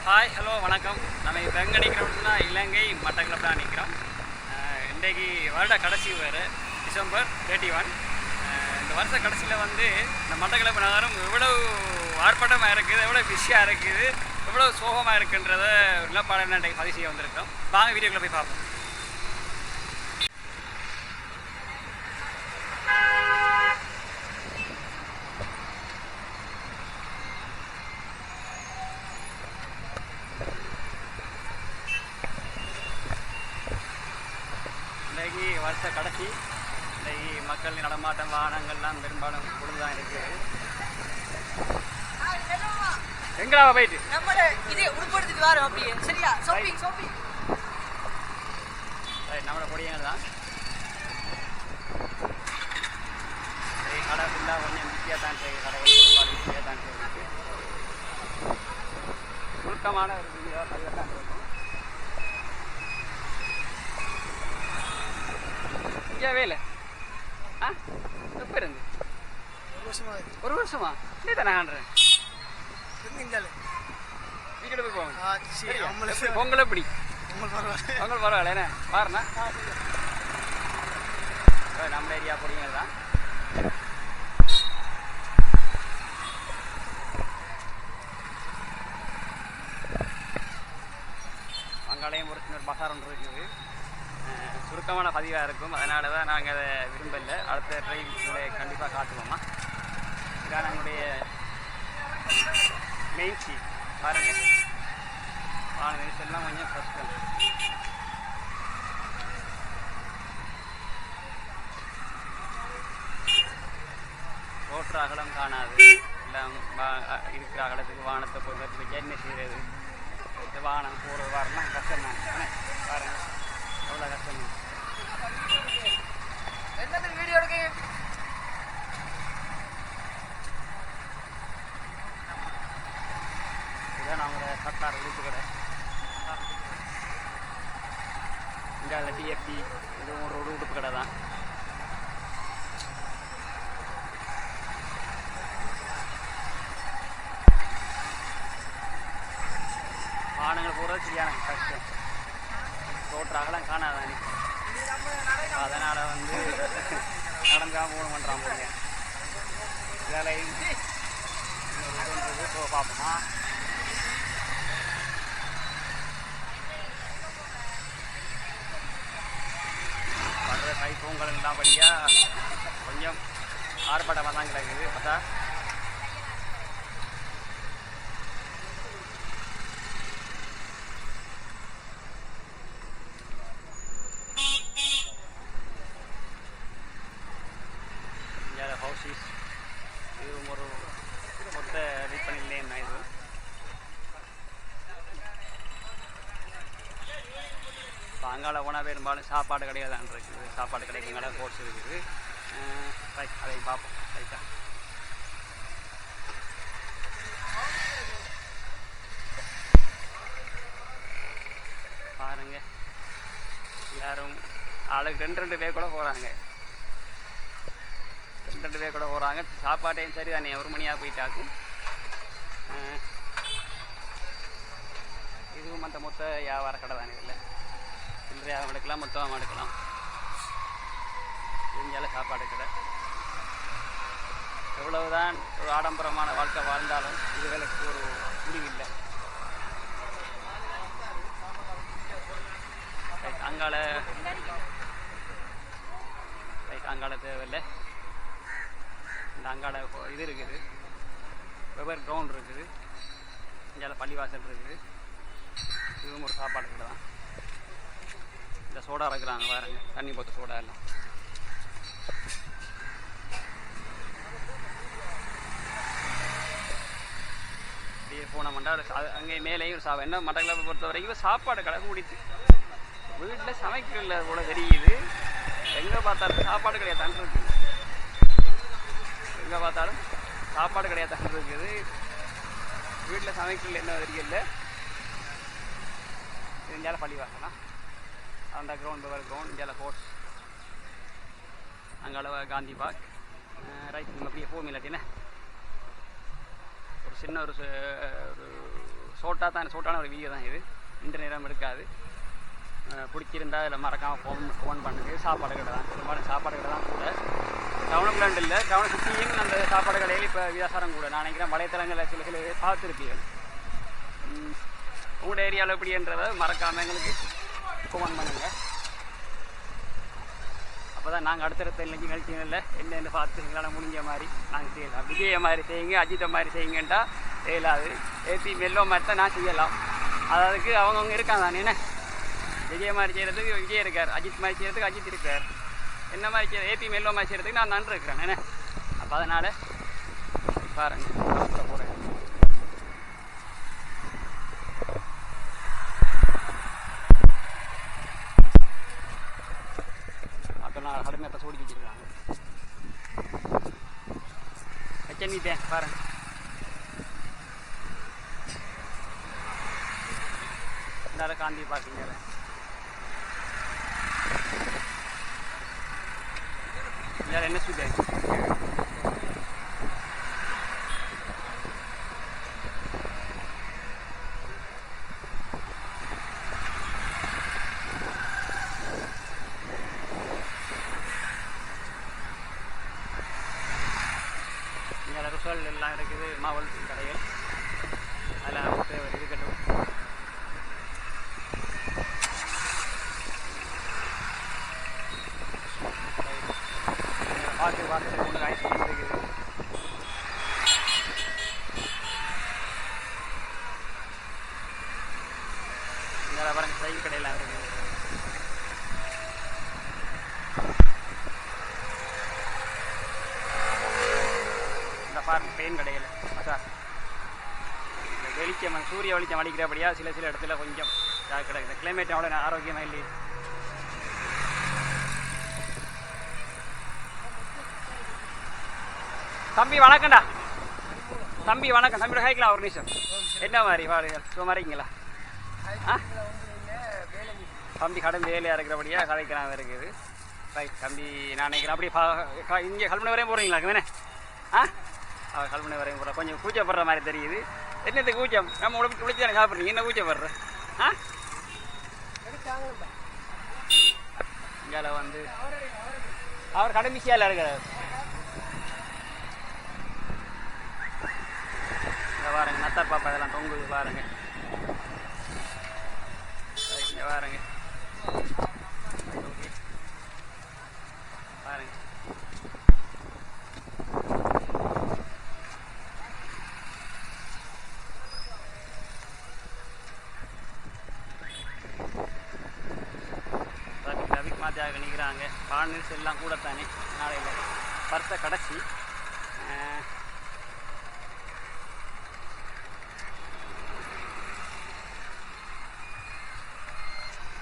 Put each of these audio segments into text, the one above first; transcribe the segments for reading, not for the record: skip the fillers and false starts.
Hi hello வணக்கம். நம்ம இப்போ எங்கே நிற்கிறோம்னா இலங்கை மட்டக்களப்பில் தான் நிற்கிறோம். இன்றைக்கு வருட கடைசி வேறு டிசம்பர் 31. இந்த வருஷ கடைசியில் வந்து இந்த மட்டக்களப்பு நகரம் எவ்வளவு ஆர்ப்பாட்டமாக இருக்குது, எவ்வளோ பிஸியாக இருக்குது, எவ்வளோ சோகமாக இருக்குன்றத நிலப்பாடு இன்றைக்கு பதிவு செய்ய வந்திருக்கோம். வாங்க வீடியோக்குள்ளே போய் பார்ப்போம். இன்றைக்கு வருஷ கடைசி. இன்றைக்கு மக்கள் நடமாட்டம் வாகனங்கள்லாம் பெரும்பாலும் பொழுதுதான் இருக்குது. எங்கடா போயிட்டு நம்மளோட பொடியங்க தான் கடை ஃபுல்லாக கொஞ்சம் பிஸியாக தான் இருக்குது. கடைகள் பெரும்பாலும் பிஸியாக தான் இருக்குது. சுருக்கமான ஒரு வீடியோ பதிவாக தான் இருக்கும். வேலை எப்போ இருந்து ஒரு வருஷமா நீ தானே காண்றேன். வீட்டு போய் போங்க. பொங்கல் எப்படி பொங்கல் பரவாயில்ல என்ன பாருண்ணா. நம்ம ஏரியா பொடிங்க தான். அங்காலையும் ஒரு சின்ன பசார் ஒன்று இருக்குது. சுருக்கமான பதிவாக இருக்கும். அதனால தான் நாங்கள் அதை விரும்பலை. அடுத்த ட்ரைவ்களை கண்டிப்பாக காட்டுவோம்மா. இதான் நம்முடைய மெயின் சீட் பாருங்கள். வாகன நெரிசல்லாம் கொஞ்சம் கஷ்டம். ரோட்டு அகலம் காணாது. எல்லாம் இருக்கிற அகலத்துக்கு வாகனத்தை போய் வச்சு என்ன செய்கிறது. வாகனம் போகிறது வரலாம் கஷ்டம் தான். பாருங்கள் எவ்வளோ கஷ்டம். வீடியோ எடுக்க இதான் நம்மளோட சட்டார் உடுப்பு கடை. இங்கே டிஎஃப்டி இதுவும் ஒரு உடுப்பு கடை தான். வாகனங்கள் போகிறது சரியான கஷ்டம். ரோட்டு அகலம் காணாதானே. அதனால் வந்து நடந்தால் மூணு பண்ணுறான் போங்க. வேலையும் இன்னொரு பார்ப்போமா. வர்ற தைப்பொங்கல் எல்லாம் படியாக கொஞ்சம் ஆர்ப்பாட்டமாக தான் கிடக்குது. பார்த்தா ஹவுசிஸ் இதுவும் ஒரு மொத்த விற்பனை நிலையம் தான். இது இப்போ அங்கால போனால் பெரும்பாலும் சாப்பாடு கடையாக தான் இருக்குது. சாப்பாடு கடைக்கு கடை கோர்ஸ் இருக்குது. ரைட் அதையும் பார்ப்போம். ரைட்டா பாருங்க. யாரும் ஆளுக்கு ரெண்டு பேர் கூட போகிறாங்க. 2 பேர் கூட போகிறாங்க. சாப்பாட்டையும் சரி தானே ஒரு மணியாக போயிட்டாக்கும். இதுவும் மற்ற மொத்த வியாபார கடை தானே. இல்லை சில்லறையாக எடுக்கலாம், மொத்தமாக எடுக்கலாம். தெரிஞ்சால சாப்பாடு கடை. எவ்வளவுதான் ஒரு ஆடம்பரமான வாழ்க்கை வாழ்ந்தாலும் இதுகளுக்கு ஒரு முடிவில்லை. அங்கால தேவையில்லை. இந்த அங்காட இது இருக்குது, வெவ்வேறு கிரவுண்ட் இருக்குது. இங்கே பள்ளிவாசல் இருக்குது. இதுவும் ஒரு சாப்பாடு கடை தான். இந்த சோடா இருக்கிறாங்க பாருங்க, தண்ணி போத்த சோடா எல்லாம். அப்படியே போனோம்னா அங்கே மேலேயும் ஒரு என்ன மட்டக்களப்பை பொறுத்த வரைக்கும் சாப்பாடு கடை கூடிச்சு. வீட்டில் சமைக்கல கூட தெரியுது. எங்கே பார்த்தாலும் சாப்பாடு கிடையாது தண்ணி இருக்குது. எங்கே பார்த்தாலும் சாப்பாடு கிடையாது தண்ணி இருக்குது. வீட்டில் சமைக்கல என்ன தெரியல. இந்தியாவில் பள்ளிவாசலாம், அந்த கிரவுண்ட் கிரவுண்ட் இந்தியாவில் கோர்ஸ், அங்கே காந்தி பார்க். ரைட் நம்ம அப்படியே போகும் இல்லாட்டினா ஒரு சின்ன ஒரு ஷோர்ட்டான ஒரு வீடியோ தான் இது. நீண்ட நேரம் இருக்காது. பிடிச்சிருந்தா இதில் மறக்காமல் ஃபோன் பண்ணுது. சாப்பாடு கடை தான், பெரும்பாலும் சாப்பாடு கடை தான் கூட. டவுனுக்குலாண்டு இல்லை, டவுனை சுற்றியும் அந்த சாப்பாடு கடையில் இப்போ வியாசாரம் கூட. நான் நினைக்கிறேன் வலைத்தளங்களில் சில பார்த்துருப்பீங்க. உங்களோட ஏரியாவில் எப்படின்றத மறக்காமல் எங்களுக்கு ஃபோன் பண்ணுங்கள். அப்போ தான் நாங்கள் அடுத்தடுத்த நிகழ்ச்சிகளில் என்னென்ன பார்த்து எங்களால் முடிஞ்ச மாதிரி நாங்கள் செய்யலாம். விஜய மாதிரி செய்யுங்க, அஜித்தை மாதிரி செய்யுங்கன்றா செய்யலாது. ஏபி மெல்லோ மாதிரி தான் நான் செய்யலாம். அதுக்கு அவங்கவுங்க இருக்காங்க தானே. என்ன விஜய் மாதிரி செய்கிறதுக்கு விஜய் இருக்கார், அஜித் மாதிரி செய்கிறதுக்கு அஜித் இருக்கார், என்ன மாதிரி செய்ய ஏபி மெல்லோ மாதிரி செய்கிறதுக்கு நான் நன்றி இருக்கிறேன். என்ன அப்போ அதனால் பாருங்கள் போகிறேன். நான் கடுமையத்தை சோடி வச்சுருக்காங்க. வச்சன்னிட்டேன் பாருங்க. இந்த காந்தி பார்க்குங்க. என்ன சொல்லுங்க ருசல் எல்லாம் இருக்குது. மாவல் கடைகள் அதில் இருக்கட்டும். வாக்கு கொண்டு காய்ச்சி இருக்குது. இங்கே பாருங்க சைக்கிள் கடையெல்லாம் இருக்குது. பெயின் கடையில் சார் வெளிச்சம் சூரிய வெளிச்சம் அடிக்கிறபடியா சில இடத்துல கொஞ்சம் கிடக்குது. கிளைமேட் அவ்வளோ ஆரோக்கியமாக இல்லை. தம்பி வணக்கம்டா. தம்பி வணக்கம். தம்பியோட ஹைக்கலாம் ஒரு நிமிஷம். என்ன மாதிரி வாடுகள் சும்மாரிங்களா? தம்பி கடன் வேலையாக இருக்கிறபடியா கதைக்கலாம் இருக்குது. ரைட் தம்பி நான் நினைக்கிறேன். அப்படியே இங்கே கல்முனை வரையும் போகிறீங்களா? வேணே அவள் கல்முனை வரையும் போகிற கொஞ்சம் கூச்சப்படுற மாதிரி தெரியுது. என்னது கூச்சம்? நம்ம உழைச்சி தானே சாப்பிட்றீங்க, என்ன கூச்சப்படுற? இங்கே வந்து அவர் கடை மிஷியால் இருக்கிறார். இங்கே பாருங்க நத்தர் பாப்பா இதெல்லாம் தொங்குது பாருங்க. இங்கே பாருங்க பாருங்க. மாத்தியாக நிற்கிறாங்க. பானல்ஸ் எல்லாம் கூட தானே நாளையில் பர்த்த கடைசி.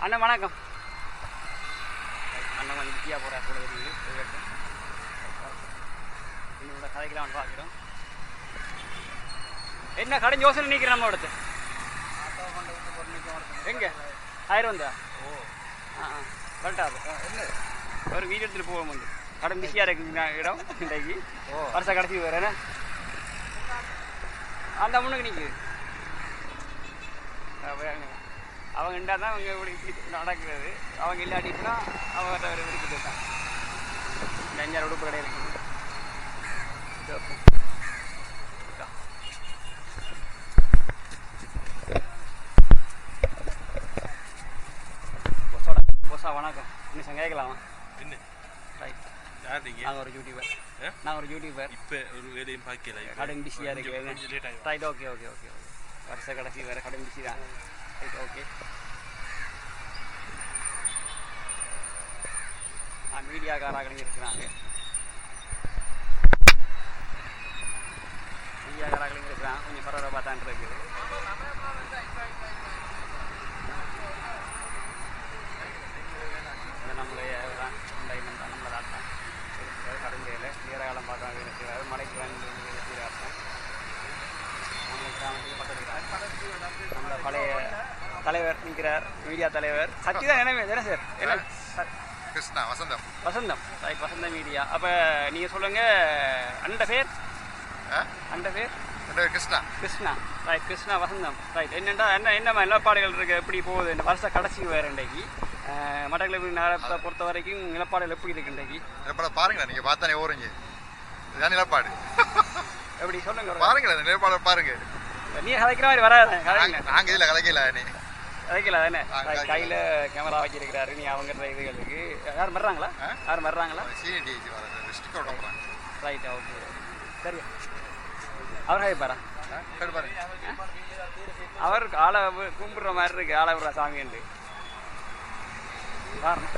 அண்ணன் வணக்கம். அண்ணன் கொஞ்சம் பிஸியாக போகிற கூட இருக்குது. என்னோட கதைக்கெல்லாம் பார்க்குறோம். என்ன கடை யோசனை நிற்கிறேன் நம்ம இடத்து எங்கே 1000 வந்தா? ஓ கரெக்டாக என்ன ஒரு வீடு எடுத்துகிட்டு போவோம். வந்து கடை பிஸியாக இருக்குங்க இடம் இன்றைக்கு. வருஷம் கடைசி வேறு அந்த முன்னுக்கு நிற்குது. அவங்க இண்டா தான் அவங்க இப்படி நடக்கிறது. அவங்க இல்லாட்டினா அவங்க விருப்பத்தை தான். இந்த 5 உடுப்பு கடை இருக்குது. போசா வணக்கம். இன்னும் கேட்கலாமா? என்ன ரைட். நாங்கள் ஒரு யூடியூபர். நாங்கள் ஒரு யூடியூபர். இப்போ ஒரு வேலையும் பார்க்கல. கடன் பிஸியாக இருக்கு. Right okay okay okay okay. வருஷ கடைசி வேறு கடன் பிஸி தான். Right okay. மீடியாக்காரர்களும் இருக்கிறாங்க. மீடியாக்காரர்களும் இருக்கிறாங்க. கொஞ்சம் பரவாயில்ல தான் இருக்குது. நம்மளுடைய நம்மளை தான் கடுங்கையில் நீரகாலம் பார்க்க இருக்கிறார். மலைக்கு இருக்கிறார். நம்மளோட பழைய தலைவர் நிற்கிறார். மீடியா தலைவர் சத்திதான். என்ன தானே சார்? என்ன கிருஷ்ணா வசந்தம். வசந்தம் ரைட். வசந்தம் மீடியா. அப்போ நீங்கள் சொல்லுங்கள். அண்ட பேர் கிருஷ்ணா. கிருஷ்ணா ரைட். கிருஷ்ணா வசந்தம் ரைட். என்னென்னா என்ன நிலப்பாடுகள் இருக்குது, எப்படி போகுது இந்த வருஷ கடைசி வேறு இன்றைக்கு மட்டக்களப்பு நகரத்தை பொறுத்த வரைக்கும் நிலப்பாடுகள் எப்படி இருக்கு இன்றைக்கு? நிலப்பாடு பாருங்களேன், நீங்கள் பார்த்தானே ஓடுங்க. இதுதான் நிலப்பாடு. எப்படி சொல்லுங்க பாருங்களேன், நிலப்பாடு பாருங்க. நீ கதைக்கிற மாதிரி வராது. நாங்கள் இதில் கதைக்கல. நீ கதைக்கல தானே? கையில் கேமரா வச்சிருக்கிறாரு. நீ அவங்க இதுகளுக்கு யாரும் வர்றாங்களா? யாரும் வர்றாங்களா? சிடிஜி வர டிஸ்ட்ரிக்ட் போகிறாங்க. ரைட், ஓகே, சரி. அவர் ஹைப்பாரா பாருங்க, அவர் ஆளை கும்பிடுற மாதிரி இருக்கு. ஆளை விடுற சாமி உண்டு வரணும்.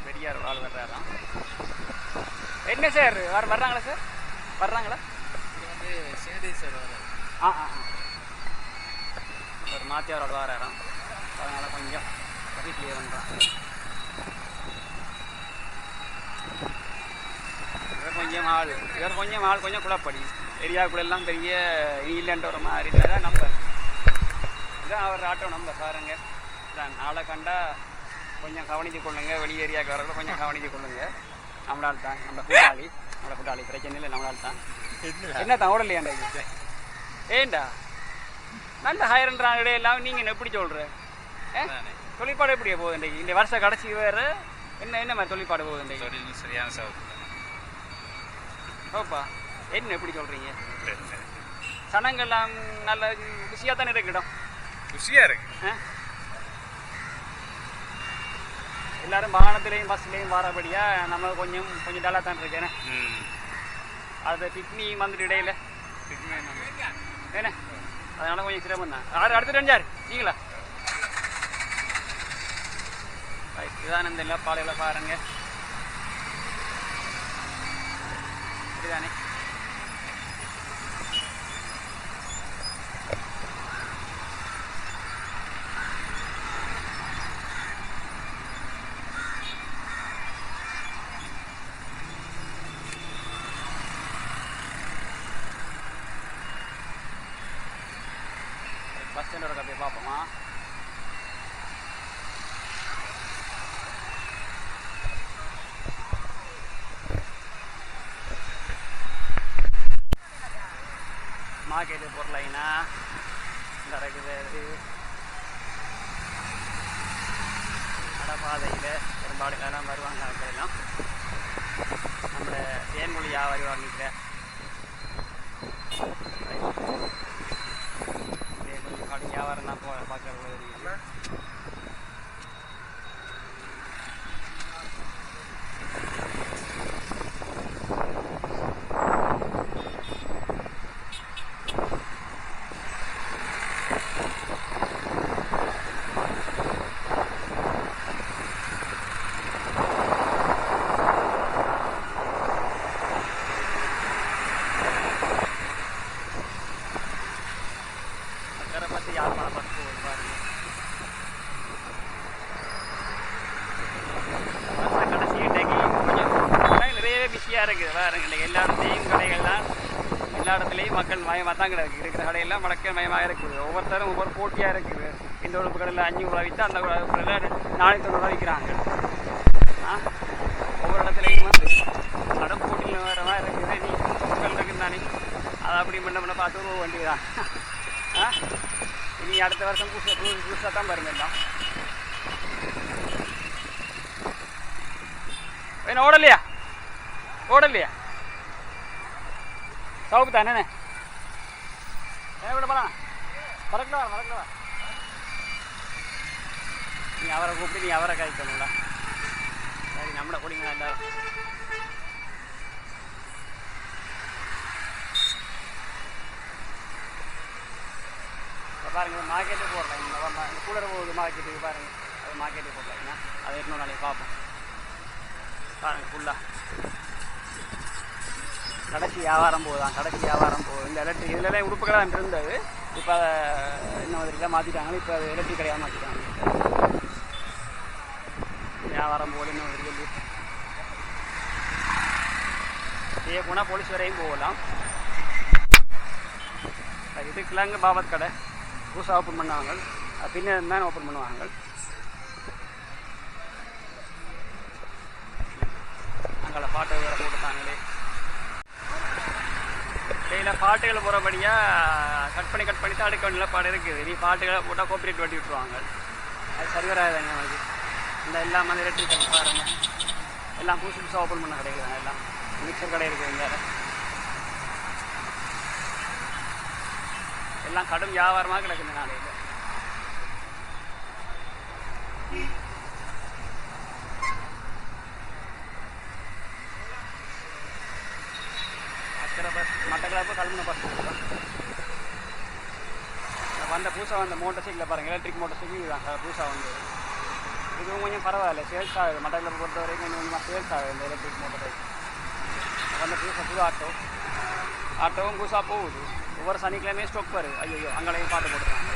பெரியார் ஆள் வர்றாராம். என்ன சார் யாரும் வர்றாங்களா? சார் வர்றாங்களா? ஒரு மாத்தியாரோட வராராம். அதனால கொஞ்சம் வீட்லேயே வந்துடும். கொஞ்சம் ஆள் கொஞ்சம் குழப்படி ஏரியாவுக்குள்ள எல்லாம் பெரிய இல்லைன்ற ஒரு மாதிரி தான் நம்ப. இதான் அவர் ஆட்டோ நம்ப பாருங்க. இதான் ஆளை கண்டா கொஞ்சம் கவனித்து கொள்ளுங்க. வெளி ஏரியாவுக்கு வரக்கூட கொஞ்சம் கவனித்து கொள்ளுங்க. நம்மளால் தான் நம்ம கூட்டாளி பிரச்சனை இல்லை. நம்மளால் தான் என்ன தான் ஓடலையாண்டா ஏண்டா நல்ல ஹைரன்றாங்க இடையெல்லாம். நீங்கள் எப்படி சொல்கிற தொழிற்பாடு எப்படியே போகுது இன்றைக்கு? இந்த வருஷம் கடைசி வேறு என்ன மாதிரி தொழிற்பாடு போகுது இன்றைக்கு? சரியான சாப்பிட்டு ஓப்பா என்ன எப்படி சொல்கிறீங்க? சனங்கள்லாம் நல்ல ருசியாக தானே இருக்குடும். ருசியாக இருக்கு. எல்லாரும் வாகனத்துலேயும் பஸ்லேயும் வரபடியாக நம்ம கொஞ்சம் டல்லாக தான் இருக்கேன். அது பிக்னி வந்துட்டு இடையில ஏன்னா அதனால கொஞ்சம் சிரமம் தான். யார் அடுத்து ரெண்டாரு நீங்களா? இதுதான் இந்த எல்லாம் பாலையில் பாருங்க. இதுதானே பஸ் ஸ்டாண்டோட கதையை பார்ப்போமா? மார்க்கெட்டு பொருளைனா இந்த இருக்குது நடப்பாதையில் பெரும்பாடுகள்லாம் வருவாங்க. அவங்களெல்லாம் நம்ம தேன்மொழி வியாபாரி வாங்கிக்கிற தேன்மொழி கடை வியாபாரம் தான் பார்க்கறது. இருக்குது பாருங்க. இன்றைக்கி எல்லா இடத்துலையும் கடைகள்லாம் எல்லா இடத்துலையும் மக்கள் மயமாக தான் கிடக்கு. இருக்கிற கடையெல்லாம் மக்கள் மயமாக இருக்குது. ஒவ்வொருத்தரும் ஒவ்வொரு போட்டியாக இருக்குது. இந்த உடுப்பு கடையில் 5 ரூபா விற்று அந்த கடையில் 490 விற்கிறாங்க. ஒவ்வொரு இடத்துலையும் வந்து கடன் போட்டியில் வேறு மாதிரி இருக்குது. நீ மக்கள் இருக்குது தானே அதை அப்படி பண்ண பார்த்து ஒரு வண்டி தான். இனி அடுத்த வருஷம் புதுசாக தான் பாருங்க எல்லாம். என்ன ஓடலையா சவுக்கு தானே விட போலாம். மறக்கல நீ அவரை கூப்பிட்டு நீ அவரை காய்க்கணும்ல. சரி நம்மளை குடிங்க எல்லாரும். பாருங்க மார்க்கெட்டு போடலாம். கூலர் போகுது மார்க்கெட்டுக்கு பாருங்க. அது மார்க்கெட்டுக்கு போடலாங்கண்ணா. அதை இன்னொரு நாளைக்கு பார்ப்போம். பாருங்க ஃபுல்லாக கடைசி வியாபாரம் போகுது. இந்த எலக்ட்ரிக் இதெல்லாம் உடுப்புக்கடை இருந்தது. இப்போ இன்னும் மாதிரி மாற்றிட்டாங்க. இப்போ அது எலக்ட்ரிக் கடையாக மாற்றிட்டாங்க. வியாபாரம் போகல இன்னும் சொல்லி இதே போனால் போலீஸ் வரையும் போகலாம். இது கிழங்கு பாபத் கடை புதுசாக ஓப்பன் பண்ணுவாங்க. பின்ன தான் ஓப்பன் பண்ணுவாங்க. அங்கே பாட்டு வேறு போட்டுட்டாங்களே. இதில் பாட்டுகளை போகிறபடியாக கட் பண்ணி தான் அடுக்க வேண்டிய பாடம் இருக்குது. நீ பாட்டுகளை போட்டால் கோப்பரேட் வட்டி விட்டுருவாங்க. அது சரி வராதுங்க நமக்கு. இந்த எல்லாம் வந்து எலக்ட்ரிக்கல் பாருங்க, எல்லாம் புதுசாக ஓப்பன் பண்ண கடைகள் தானே. எல்லாம் மிக்சர் கடை இருக்குது. இங்கே எல்லாம் கடும் வியாபாரமாக கிடக்குது நாளையில். அக்கறை பஸ் மட்டக்களப்பு கிளம்புன பஸ் வந்த புதுசாக வந்த மோட்டர் சைக்கிளில் பாருங்கள், எலக்ட்ரிக் மோட்டர் சைக்கிள் இதுதான் சார் புதுசாக வந்து. இதுவும் கொஞ்சம் பரவாயில்ல, சேல்ஸ் ஆகுது. மட்டக்களப்பு பொறுத்த வரைக்கும் கொஞ்சம் கொஞ்சமாக சேல்ஸ் ஆகுது இந்த எலக்ட்ரிக் மோட்டர் சைக்கிள். வந்து புதுசாக புது ஆட்டோவும் புதுசாக போகுது. ஒவ்வொரு சனிக்கிழமையும் ஸ்டாக் வருது. ஐயோ அங்கேயும் பாட்டு போட்டுருக்காங்க.